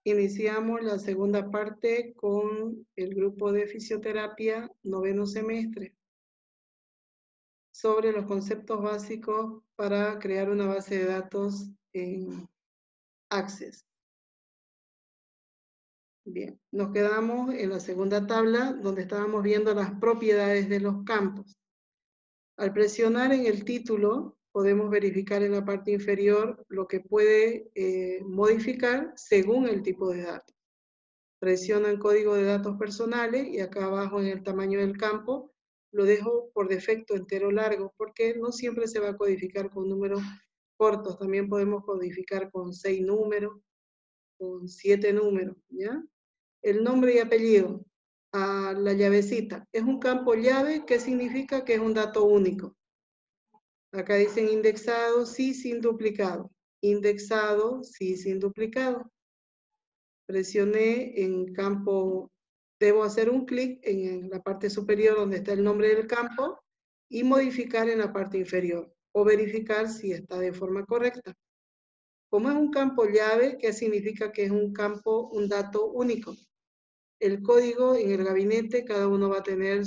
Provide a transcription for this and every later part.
Iniciamos la segunda parte con el grupo de fisioterapia 9º semestre sobre los conceptos básicos para crear una base de datos en Access. Bien, nos quedamos en la segunda tabla donde estábamos viendo las propiedades de los campos. Al presionar en el título, podemos verificar en la parte inferior lo que puede modificar según el tipo de datos. Presiono en código de datos personales y acá abajo en el tamaño del campo lo dejo por defecto entero largo porque no siempre se va a codificar con números cortos, también podemos codificar con 6 números, con 7 números, ¿ya? El nombre y apellido, a la llavecita, es un campo llave que significa que es un dato único. Acá dicen indexado, sí, sin duplicado. Indexado, sí, sin duplicado. Presioné en campo, debo hacer un clic en la parte superior donde está el nombre del campo y modificar en la parte inferior o verificar si está de forma correcta. Como es un campo llave, ¿qué significa que es un campo, un dato único? El código en el gabinete, cada uno va a tener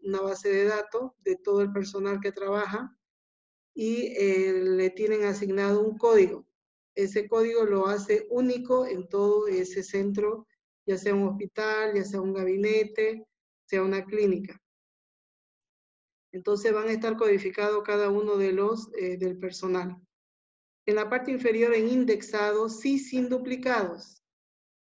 una base de datos de todo el personal que trabaja y le tienen asignado un código. Ese código lo hace único en todo ese centro, ya sea un hospital, ya sea un gabinete, sea una clínica. Entonces van a estar codificados cada uno de los del personal. En la parte inferior en indexado, sí sin duplicados.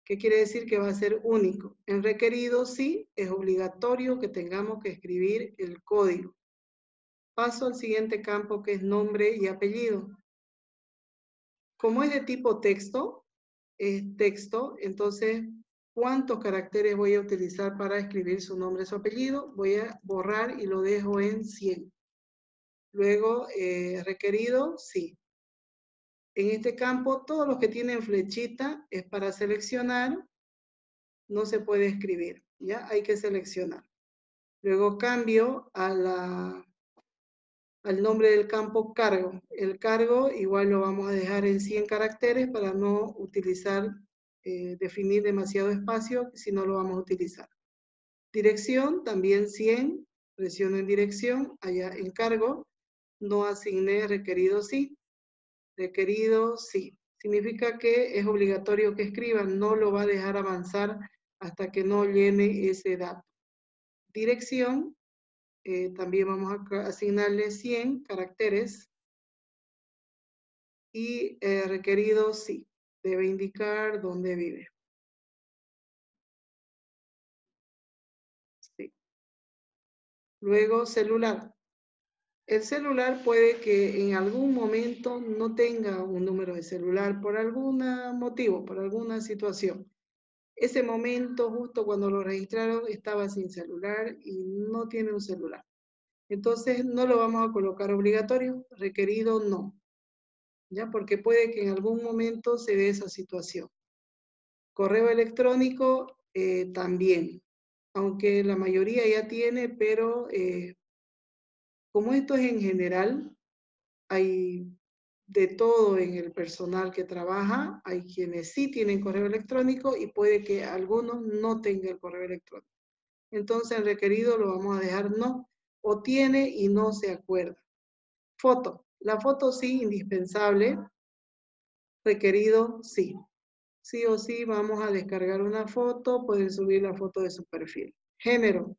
¿Qué quiere decir? Que va a ser único. En requerido, sí, es obligatorio que tengamos que escribir el código. Paso al siguiente campo que es nombre y apellido. Como es de tipo texto, entonces, ¿cuántos caracteres voy a utilizar para escribir su nombre y su apellido? Voy a borrar y lo dejo en 100. Luego, requerido, sí. En este campo, todos los que tienen flechita es para seleccionar, no se puede escribir, ¿ya? Hay que seleccionar. Luego cambio al nombre del campo cargo. El cargo igual lo vamos a dejar en 100 caracteres para no utilizar, definir demasiado espacio, si no lo vamos a utilizar. Dirección también 100, presiono en dirección, allá en cargo, no asigné requerido sí. Requerido sí. Significa que es obligatorio que escriban, no lo va a dejar avanzar hasta que no llene ese dato. Dirección, también vamos a asignarle 100 caracteres. Y requerido sí, debe indicar dónde vive. Sí. Luego celular. El celular puede que en algún momento no tenga un número de celular por algún motivo, por alguna situación. Ese momento, justo cuando lo registraron, estaba sin celular y no tiene un celular. Entonces, no lo vamos a colocar obligatorio, requerido no. ¿Ya? Porque puede que en algún momento se dé esa situación. Correo electrónico también, aunque la mayoría ya tiene, pero como esto es en general, hay de todo en el personal que trabaja, hay quienes sí tienen correo electrónico y puede que algunos no tengan correo electrónico. Entonces el requerido lo vamos a dejar no, o tiene y no se acuerda. Foto, la foto sí, indispensable, requerido sí. Sí o sí vamos a descargar una foto, pueden subir la foto de su perfil. Género.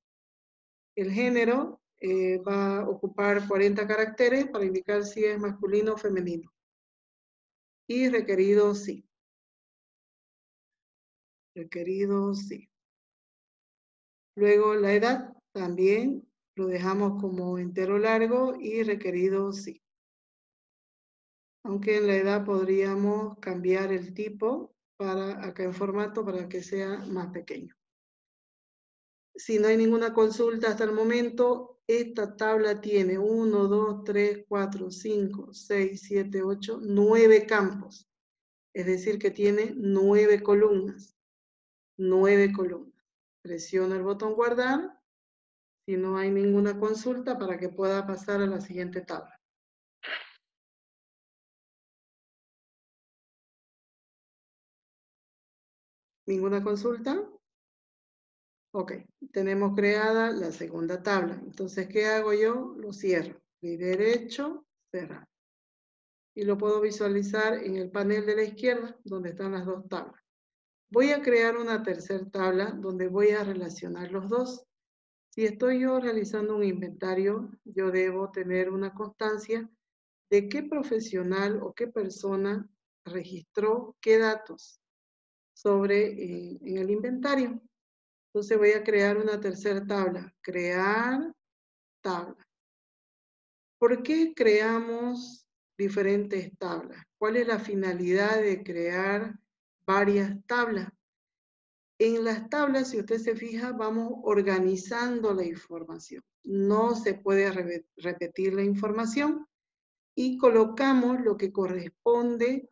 El género va a ocupar 40 caracteres para indicar si es masculino o femenino. Y requerido sí. Requerido sí. Luego la edad también lo dejamos como entero largo y requerido sí. Aunque en la edad podríamos cambiar el tipo para acá en formato para que sea más pequeño. Si no hay ninguna consulta hasta el momento, esta tabla tiene 1, 2, 3, 4, 5, 6, 7, 8, 9 campos. Es decir, que tiene 9 columnas. 9 columnas. Presiono el botón guardar si no hay ninguna consulta para que pueda pasar a la siguiente tabla. ¿Ninguna consulta? Ok, tenemos creada la segunda tabla. Entonces, ¿qué hago yo? Lo cierro. Clic derecho, cerrar. Y lo puedo visualizar en el panel de la izquierda, donde están las dos tablas. Voy a crear una tercera tabla donde voy a relacionar los dos. Si estoy yo realizando un inventario, yo debo tener una constancia de qué profesional o qué persona registró qué datos en el inventario. Entonces voy a crear una tercera tabla. Crear tabla. ¿Por qué creamos diferentes tablas? ¿Cuál es la finalidad de crear varias tablas? En las tablas, si usted se fija, vamos organizando la información. No se puede repetir la información y colocamos lo que corresponde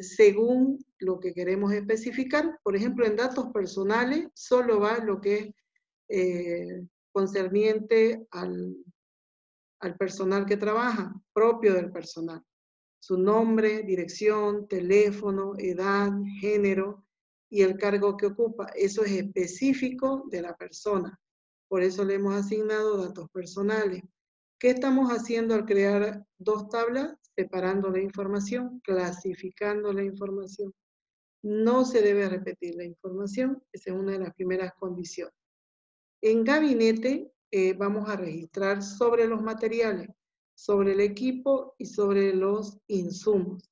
según lo que queremos especificar. Por ejemplo, en datos personales solo va lo que es concerniente al personal que trabaja, propio del personal. Su nombre, dirección, teléfono, edad, género y el cargo que ocupa. Eso es específico de la persona. Por eso le hemos asignado datos personales. ¿Qué estamos haciendo al crear dos tablas? Separando la información, clasificando la información. No se debe repetir la información, esa es una de las primeras condiciones. En gabinete vamos a registrar sobre los materiales, sobre el equipo y sobre los insumos.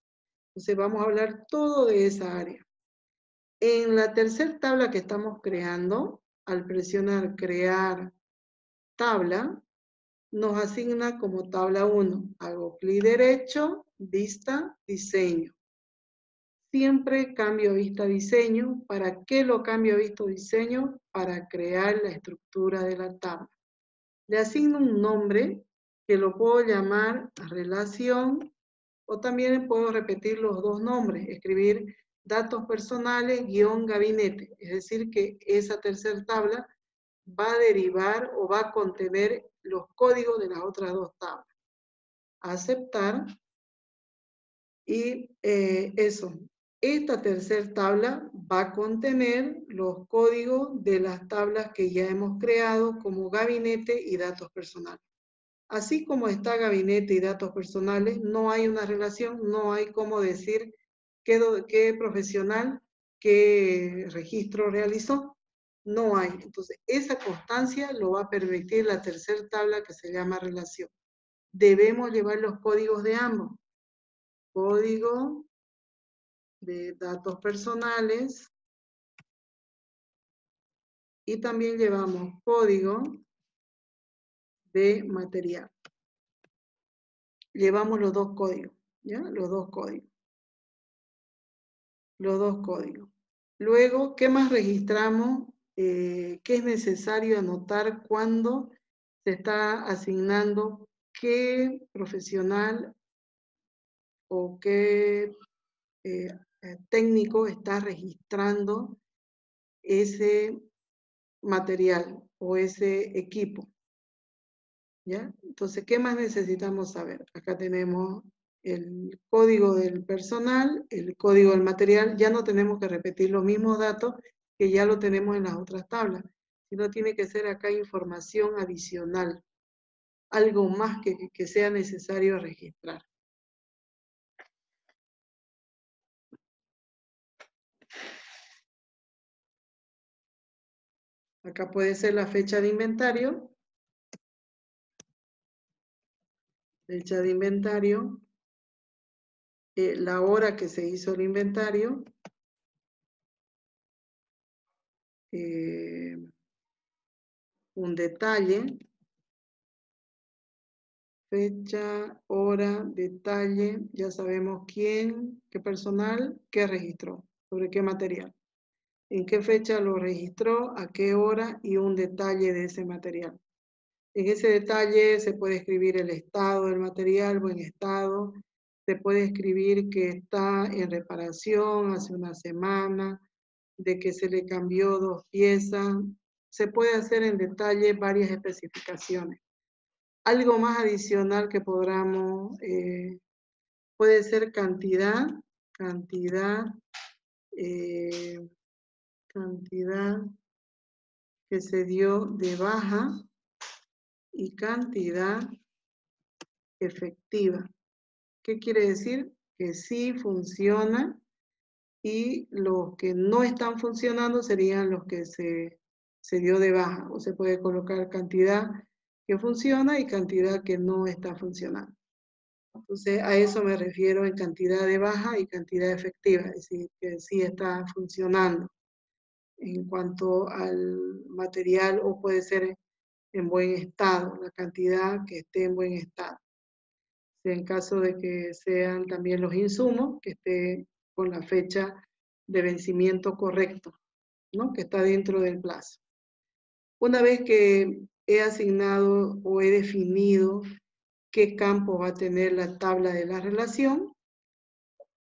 Entonces vamos a hablar todo de esa área. En la tercera tabla que estamos creando, al presionar crear tabla, nos asigna como tabla 1. Hago clic derecho, vista, diseño. Siempre cambio vista diseño. ¿Para qué lo cambio a vista diseño? Para crear la estructura de la tabla. Le asigno un nombre que lo puedo llamar relación o también puedo repetir los dos nombres, escribir datos personales gabinete. Es decir que esa tercera tabla va a derivar o va a contener los códigos de las otras dos tablas. Aceptar. Y eso, esta tercera tabla va a contener los códigos de las tablas que ya hemos creado como gabinete y datos personales. Así como está gabinete y datos personales, no hay una relación, no hay cómo decir qué profesional, qué registro realizó. No hay. Entonces, esa constancia lo va a permitir la tercera tabla que se llama relación. Debemos llevar los códigos de ambos. Código de datos personales y también llevamos código de material. Llevamos los dos códigos, ¿ya? Los dos códigos. Los dos códigos. Luego, ¿qué más registramos? ¿Qué es necesario anotar cuando se está asignando qué profesional o qué técnico está registrando ese material o ese equipo? ¿Ya? Entonces, ¿qué más necesitamos saber? Acá tenemos el código del personal, el código del material. Ya no tenemos que repetir los mismos datos que ya lo tenemos en las otras tablas, sino tiene que ser acá información adicional, algo más que sea necesario registrar. Acá puede ser la fecha de inventario. Fecha de inventario. La hora que se hizo el inventario. Un detalle. Fecha, hora, detalle. Ya sabemos quién, qué personal, qué registró, sobre qué material. En qué fecha lo registró, a qué hora y un detalle de ese material. En ese detalle se puede escribir el estado del material, buen estado. Se puede escribir que está en reparación hace una semana, de que se le cambió 2 piezas. Se puede hacer en detalle varias especificaciones. Algo más adicional que podamos, puede ser cantidad, cantidad que se dio de baja y cantidad efectiva. ¿Qué quiere decir? Que sí funciona y los que no están funcionando serían los que se dio de baja. O se puede colocar cantidad que funciona y cantidad que no está funcionando. Entonces, a eso me refiero en cantidad de baja y cantidad efectiva, es decir, que sí está funcionando en cuanto al material o puede ser en buen estado, la cantidad que esté en buen estado. En caso de que sean también los insumos, que esté con la fecha de vencimiento correcto, ¿no? Que está dentro del plazo. Una vez que he asignado o he definido qué campo va a tener la tabla de la relación,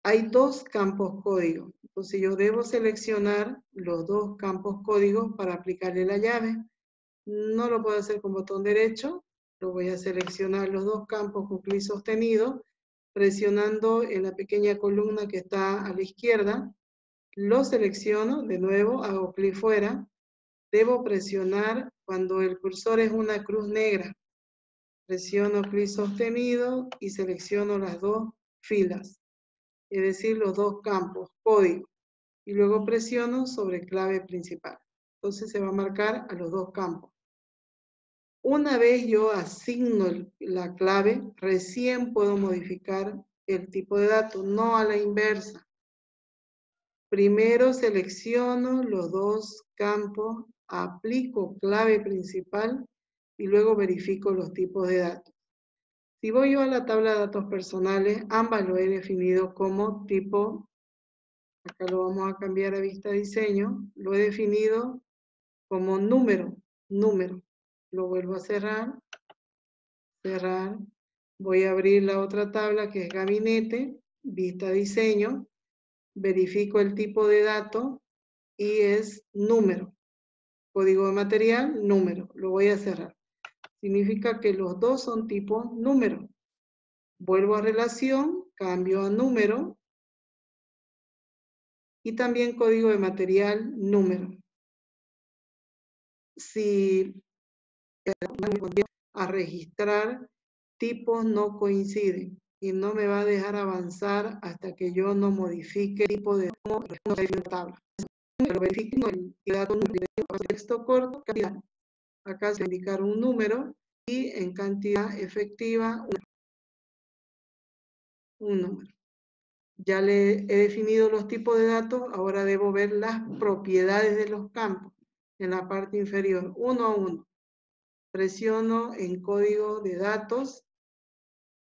hay dos campos código. Entonces yo debo seleccionar los dos campos códigos para aplicarle la llave. No lo puedo hacer con botón derecho, lo voy a seleccionar los dos campos con clic sostenido, presionando en la pequeña columna que está a la izquierda, lo selecciono, de nuevo hago clic fuera, debo presionar cuando el cursor es una cruz negra, presiono clic sostenido y selecciono las dos filas, es decir, los dos campos, código, y luego presiono sobre clave principal. Entonces se va a marcar a los dos campos. Una vez yo asigno la clave, recién puedo modificar el tipo de dato, no a la inversa. Primero selecciono los dos campos, aplico clave principal y luego verifico los tipos de datos. Si voy yo a la tabla de datos personales, ambas lo he definido como tipo, acá lo vamos a cambiar a vista diseño, lo he definido como número. Lo vuelvo a cerrar. Voy a abrir la otra tabla que es gabinete, vista diseño, verifico el tipo de dato y es número. Código de material, número. Lo voy a cerrar. Significa que los dos son tipo número. Vuelvo a relación, cambio a número y también código de material, número. Si a registrar, tipos no coinciden y no me va a dejar avanzar hasta que yo no modifique el tipo de tabla. Pero verifico el dato texto corto, cantidad. Acá se va a indicar un número y en cantidad efectiva un número. Ya le he definido los tipos de datos, ahora debo ver las propiedades de los campos en la parte inferior, uno a uno. Presiono en código de datos.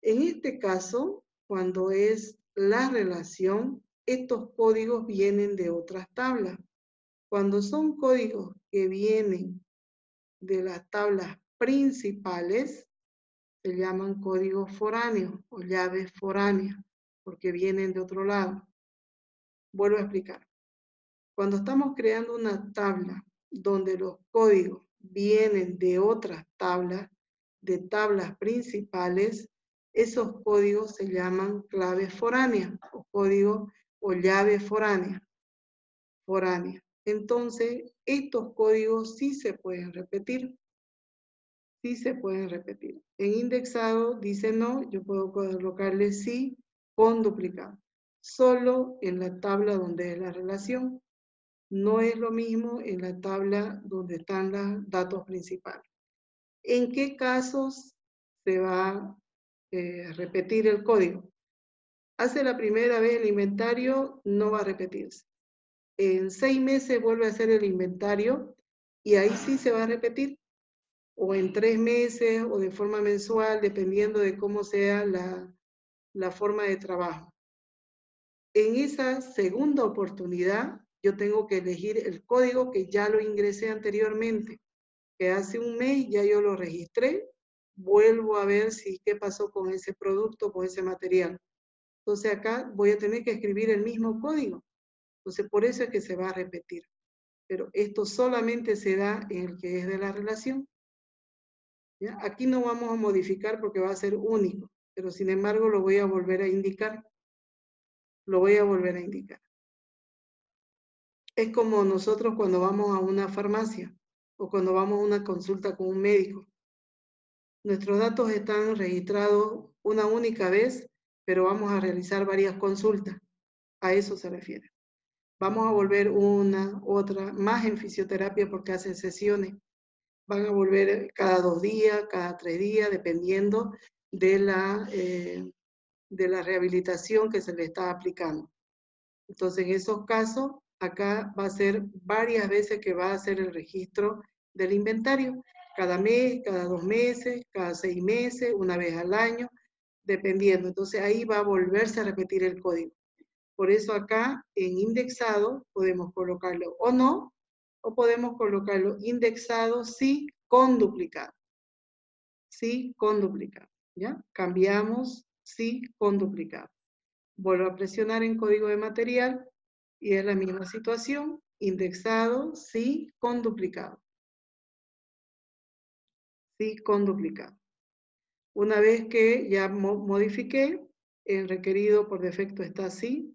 En este caso, cuando es la relación, estos códigos vienen de otras tablas. Cuando son códigos que vienen de las tablas principales, se llaman códigos foráneos o llaves foráneas, porque vienen de otro lado. Vuelvo a explicar. Cuando estamos creando una tabla donde los códigos vienen de otras tablas, de tablas principales, esos códigos se llaman claves foráneas o códigos o llaves foráneas. Entonces, estos códigos sí se pueden repetir. Sí se pueden repetir. En indexado dice no, yo puedo colocarle sí con duplicado. Solo en la tabla donde es la relación. No es lo mismo en la tabla donde están los datos principales. ¿En qué casos se va a repetir el código? Hace la primera vez el inventario, no va a repetirse. En 6 meses vuelve a hacer el inventario y ahí sí se va a repetir. O en 3 meses o de forma mensual, dependiendo de cómo sea la forma de trabajo. En esa segunda oportunidad, yo tengo que elegir el código que ya lo ingresé anteriormente, que hace un mes ya yo lo registré, vuelvo a ver si qué pasó con ese producto, con ese material. Entonces acá voy a tener que escribir el mismo código. Entonces por eso es que se va a repetir. Pero esto solamente se da en el que es de la relación. ¿Ya? Aquí no vamos a modificar porque va a ser único, pero sin embargo lo voy a volver a indicar. Lo voy a volver a indicar. Es como nosotros cuando vamos a una farmacia o cuando vamos a una consulta con un médico. Nuestros datos están registrados una única vez, pero vamos a realizar varias consultas. A eso se refiere. Vamos a volver una, otra, más en fisioterapia porque hacen sesiones. Van a volver cada 2 días, cada 3 días, dependiendo de la rehabilitación que se le está aplicando. Entonces, en esos casos, acá va a ser varias veces que va a hacer el registro del inventario, cada mes, cada 2 meses, cada 6 meses, una vez al año, dependiendo. Entonces, ahí va a volverse a repetir el código. Por eso acá, en indexado, podemos colocarlo o no, o podemos colocarlo indexado sí con duplicado. Sí con duplicado, ¿ya? Cambiamos sí con duplicado. Vuelvo a presionar en código de material y es la misma situación, indexado, sí, con duplicado. Sí, con duplicado. Una vez que ya modifiqué, el requerido por defecto está así,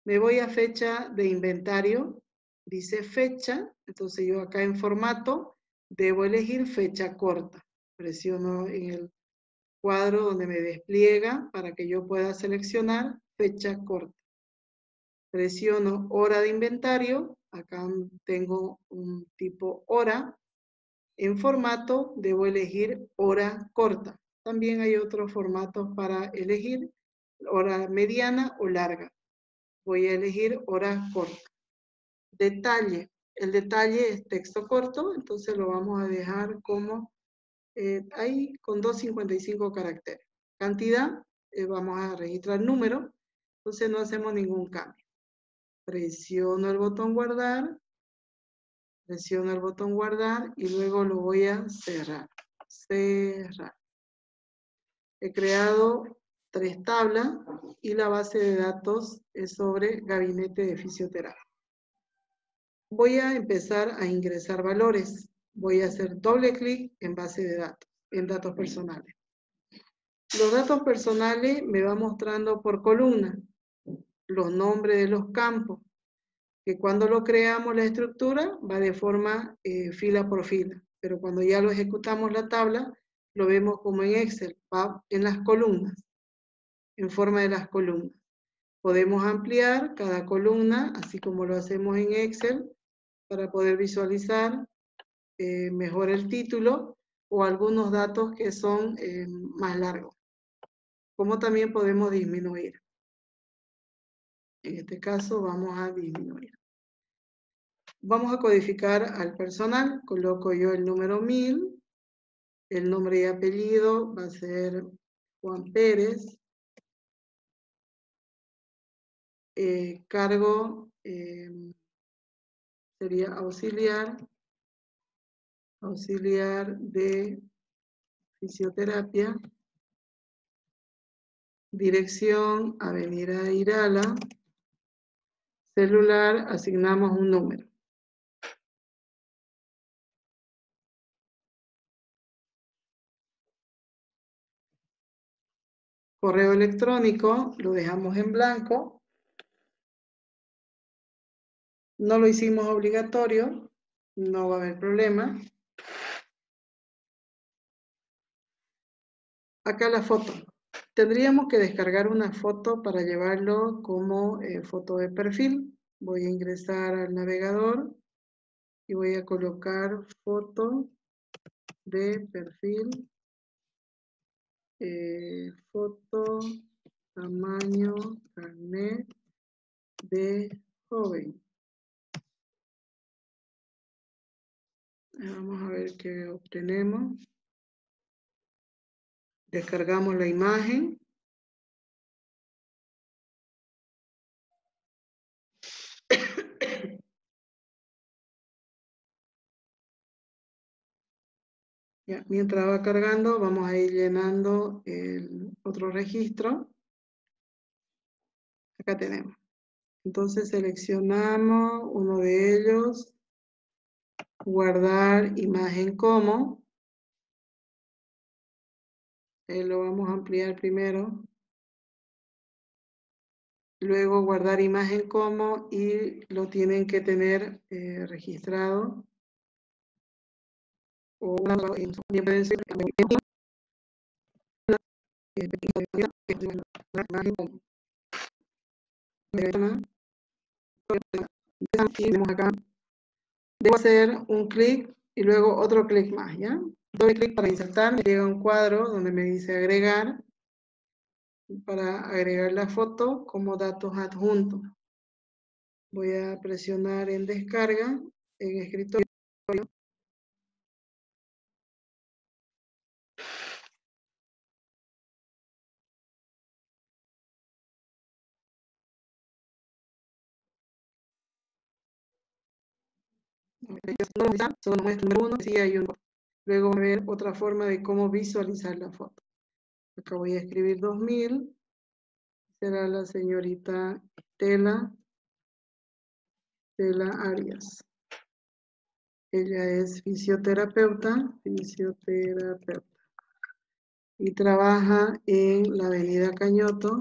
me voy a fecha de inventario, dice fecha, entonces yo acá en formato debo elegir fecha corta. Presiono en el cuadro donde me despliega para que yo pueda seleccionar fecha corta. Presiono hora de inventario, acá tengo un tipo hora. En formato debo elegir hora corta. También hay otros formatos para elegir, hora mediana o larga. Voy a elegir hora corta. Detalle. El detalle es texto corto, entonces lo vamos a dejar como ahí con 255 caracteres. Cantidad, vamos a registrar número, entonces no hacemos ningún cambio. Presiono el botón guardar, presiono el botón guardar y luego lo voy a cerrar. Cerrar. He creado 3 tablas y la base de datos es sobre gabinete de fisioterapia. Voy a empezar a ingresar valores. Voy a hacer doble clic en base de datos, en datos personales. Los datos personales me va mostrando por columna los nombres de los campos, que cuando lo creamos la estructura va de forma fila por fila, pero cuando ya lo ejecutamos la tabla, lo vemos como en Excel, va en las columnas, en forma de las columnas. Podemos ampliar cada columna, así como lo hacemos en Excel, para poder visualizar mejor el título o algunos datos que son más largos. Como también podemos disminuir. En este caso vamos a disminuir. Vamos a codificar al personal. Coloco yo el número 1000. El nombre y apellido va a ser Juan Pérez. Cargo sería auxiliar de fisioterapia. Dirección, Avenida Irala. Celular, asignamos un número. Correo electrónico, lo dejamos en blanco. No lo hicimos obligatorio, no va a haber problema. Acá la foto. Tendríamos que descargar una foto para llevarlo como foto de perfil. Voy a ingresar al navegador y voy a colocar foto de perfil. Foto, tamaño, carnet de joven. Vamos a ver qué obtenemos. Descargamos la imagen. Ya, mientras va cargando, vamos a ir llenando el otro registro. Acá tenemos. Entonces seleccionamos uno de ellos, guardar imagen como. Lo vamos a ampliar primero. Luego guardar imagen como y lo tienen que tener registrado. O bien pueden ser tenemos acá. Debo hacer un clic y luego otro clic más, ¿ya? Doy clic para insertar, me llega un cuadro donde me dice agregar, para agregar la foto como datos adjuntos. Voy a presionar en descarga, en escritorio. Solo muestra el número 1, sí hay un. Luego voy a ver otra forma de cómo visualizar la foto. Acá voy a escribir 2000. Será la señorita Estela Arias. Ella es fisioterapeuta y trabaja en la avenida Cañoto.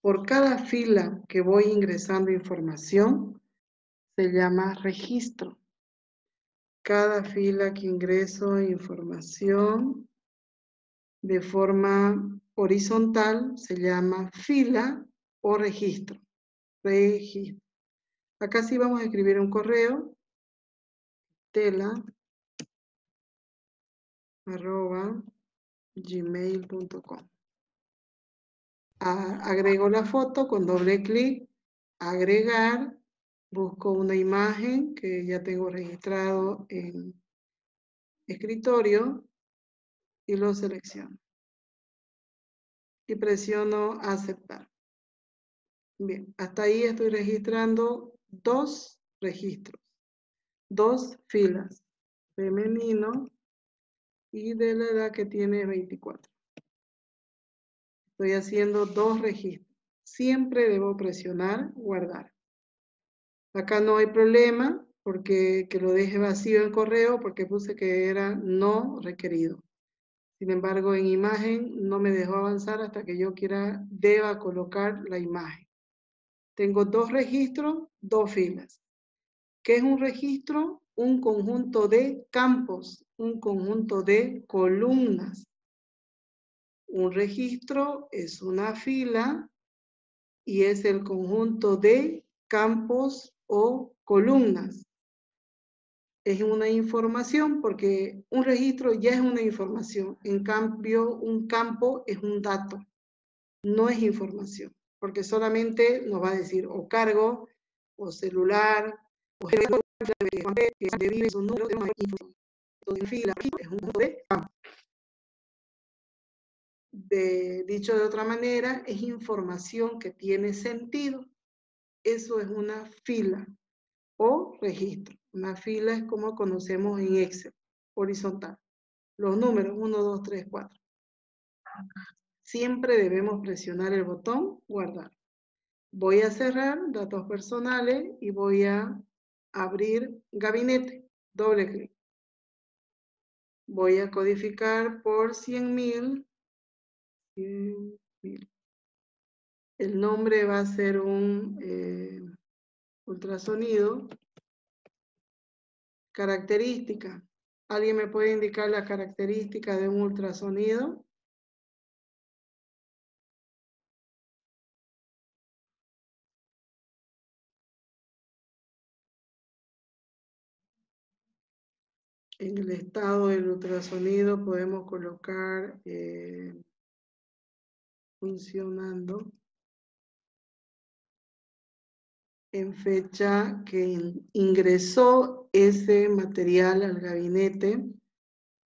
Por cada fila que voy ingresando información, se llama registro. Cada fila que ingreso información de forma horizontal se llama fila o registro. Registro. Acá sí vamos a escribir un correo, tela@gmail.com. Agrego la foto con doble clic, agregar, busco una imagen que ya tengo registrado en escritorio y lo selecciono. Y presiono aceptar. Bien, hasta ahí estoy registrando 2 registros, 2 filas, femenino y de la edad que tiene 24. Estoy haciendo 2 registros. Siempre debo presionar guardar. Acá no hay problema porque que lo deje vacío el correo porque puse que era no requerido. Sin embargo, en imagen no me dejó avanzar hasta que yo deba colocar la imagen. Tengo 2 registros, 2 filas. ¿Qué es un registro? Un conjunto de campos, un conjunto de columnas. Un registro es una fila y es el conjunto de campos o columnas. Es una información porque un registro ya es una información. En cambio, un campo es un dato, no es información, porque solamente nos va a decir o cargo, o celular, o es un número de una información. Entonces, fila es un número de campo. Dicho de otra manera, es información que tiene sentido. Eso es una fila o registro. Una fila es como conocemos en Excel, horizontal. Los números 1, 2, 3, 4. Siempre debemos presionar el botón guardar. Voy a cerrar datos personales y voy a abrir gabinete. Doble clic. Voy a codificar por 100.000. El nombre va a ser un ultrasonido. Característica. ¿Alguien me puede indicar la característica de un ultrasonido? En el estado del ultrasonido podemos colocar funcionando en fecha que ingresó ese material al gabinete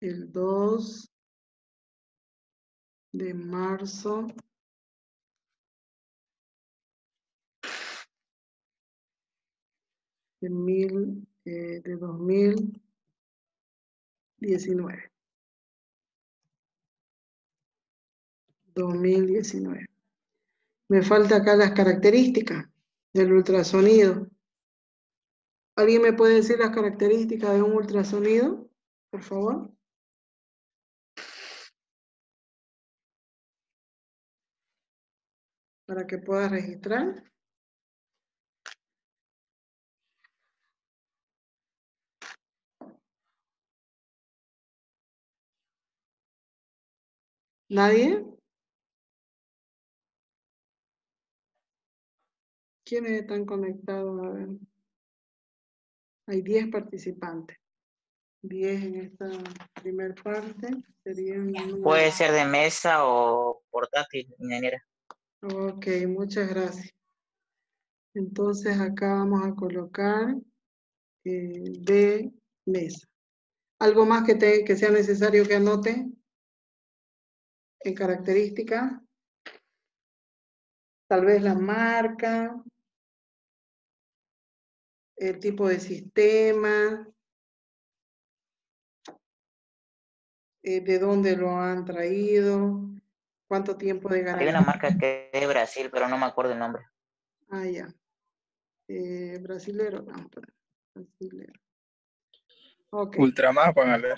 el 2 de marzo de 2019. 2019. Me falta acá las características del ultrasonido. ¿Alguien me puede decir las características de un ultrasonido? por favor. Para que pueda registrar. ¿Nadie? ¿Quiénes están conectados? A ver. Hay 10 participantes. 10 en esta primera parte. Serían... Puede ser de mesa o portátil, ingeniera. Ok, muchas gracias. Entonces acá vamos a colocar de mesa. ¿Algo más que sea necesario que anote en características? Tal vez la marca, el tipo de sistema, de dónde lo han traído, cuánto tiempo de Hay garantía. una marca que es de Brasil, pero no me acuerdo el nombre. Ah, ya. Brasilero, vamos a poner. Brasilero. Ok. Ultramar, póngale.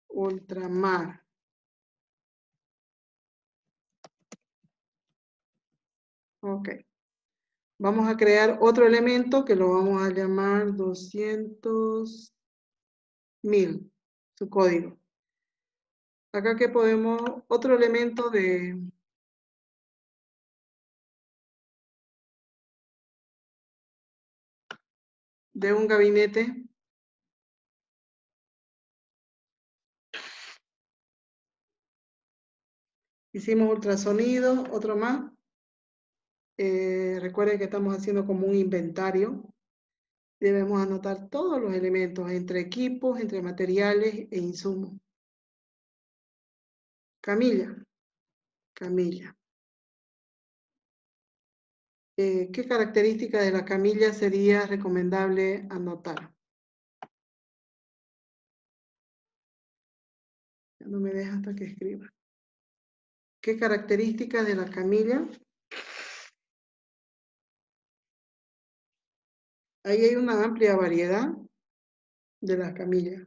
Ultramar. Ok. Vamos a crear otro elemento que lo vamos a llamar 200.000, su código. Acá que podemos, otro elemento de un gabinete. Hicimos ultrasonido, otro más. Recuerden que estamos haciendo como un inventario. Debemos anotar todos los elementos entre equipos, entre materiales e insumos. Camilla. Camilla. ¿Qué característica de la camilla sería recomendable anotar? Ya no me deja hasta que escriba. ¿Qué características de la camilla? Ahí hay una amplia variedad de las camillas.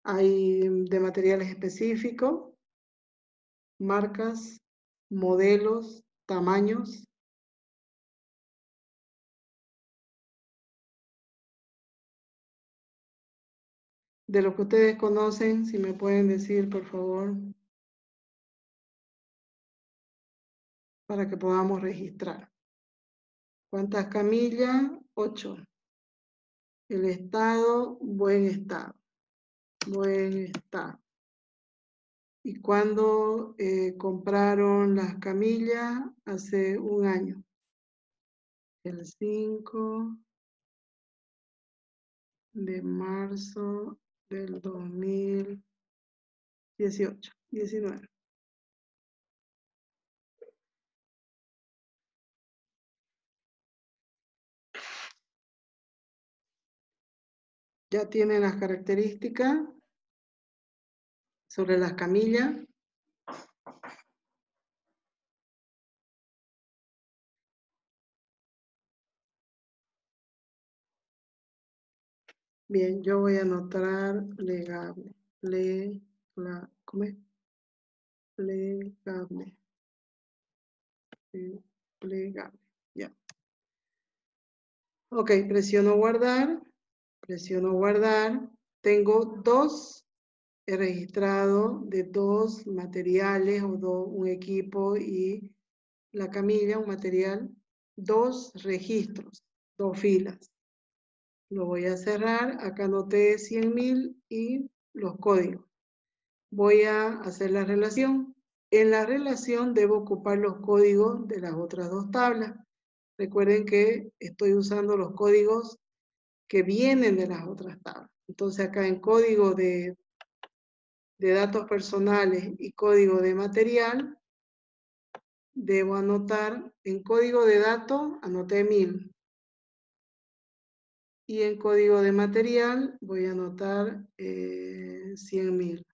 Hay de materiales específicos, marcas, modelos, tamaños. De lo que ustedes conocen, si me pueden decir, por favor, para que podamos registrar. ¿Cuántas camillas? 8. El estado, buen estado. Buen estado. ¿Y cuándo compraron las camillas? Hace un año. El 5 de marzo del 2018, 19. Ya tienen las características sobre las camillas. Bien, yo voy a anotar plegable. ¿Cómo es? Plegable. Plegable. Ya. Ok, presiono guardar. Presiono guardar. Tengo dos, he registrado de 2 materiales o un equipo y la camilla, un material, 2 registros, 2 filas. Lo voy a cerrar, acá anoté 100.000 y los códigos. Voy a hacer la relación. En la relación debo ocupar los códigos de las otras 2 tablas. Recuerden que estoy usando los códigos que vienen de las otras tablas. Entonces acá en código de datos personales y código de material, debo anotar en código de datos, anoté 1000. Y en código de material voy a anotar 100.000.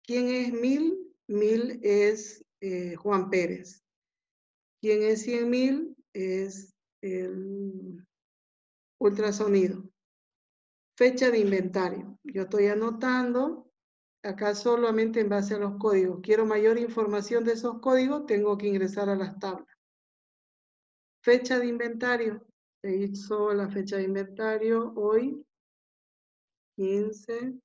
¿Quién es 1000? 1000 es Juan Pérez. ¿Quién es 100.000? Es el ultrasonido. Fecha de inventario. Yo estoy anotando acá solamente en base a los códigos. Quiero mayor información de esos códigos, tengo que ingresar a las tablas. Fecha de inventario. Se hizo la fecha de inventario hoy, 15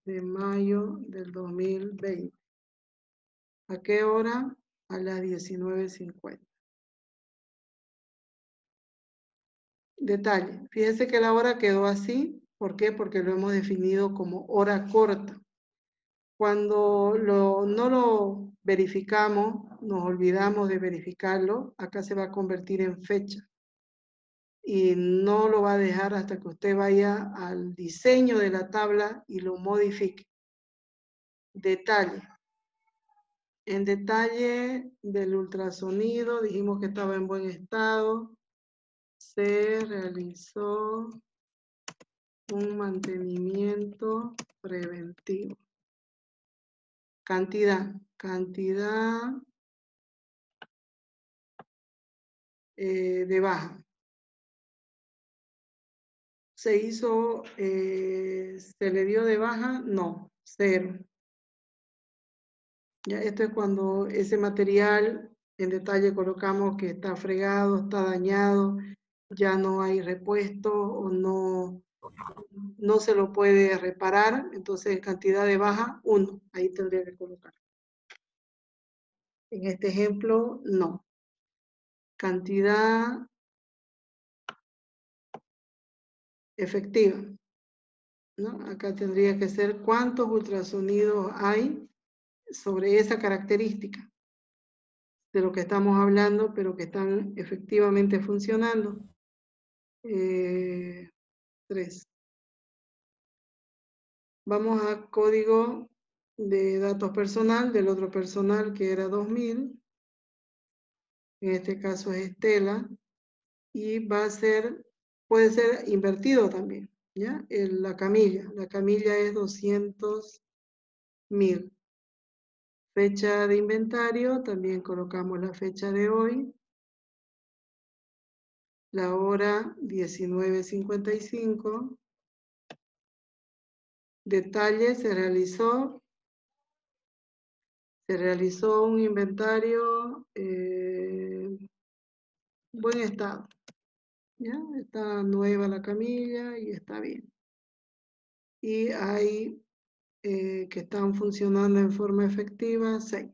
de mayo del 2020. ¿A qué hora? A las 19:50. Detalle. Fíjense que la hora quedó así. ¿Por qué? Porque lo hemos definido como hora corta. Cuando no lo verificamos, nos olvidamos de verificarlo, acá se va a convertir en fecha. Y no lo va a dejar hasta que usted vaya al diseño de la tabla y lo modifique. Detalle. En detalle del ultrasonido, dijimos que estaba en buen estado. Se realizó un mantenimiento preventivo. Cantidad de baja. ¿Se hizo, se le dio de baja? No, 0. Ya, esto es cuando ese material en detalle colocamos que está fregado, está dañado, ya no hay repuesto o no se lo puede reparar, entonces cantidad de baja, 1, ahí tendría que colocar. En este ejemplo, no. Cantidad efectiva, ¿no? Acá tendría que ser cuántos ultrasonidos hay sobre esa característica de lo que estamos hablando, pero que están efectivamente funcionando. 3. Vamos a código de datos personal, del otro personal que era 2000. En este caso es Estela. Y va a ser, puede ser invertido también, ¿ya? La camilla es 200.000. Fecha de inventario, también colocamos la fecha de hoy. La hora 19:55. Detalle, se realizó un inventario buen estado. ¿Ya? Está nueva la camilla y está bien. Y hay que están funcionando en forma efectiva, 6.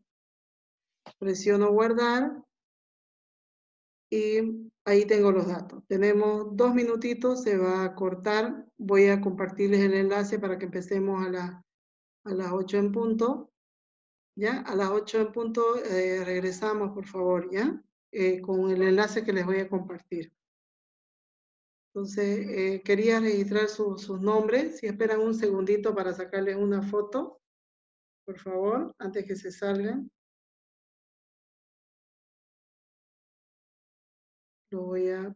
Presiono guardar y ahí tengo los datos. Tenemos 2 minutitos, se va a cortar. Voy a compartirles el enlace para que empecemos a las 8 en punto. ¿Ya? A las 8 en punto regresamos, por favor, ¿ya? Con el enlace que les voy a compartir. Entonces, quería registrar sus nombres. Si esperan un segundito para sacarles una foto, por favor, antes que se salgan. Lo voy a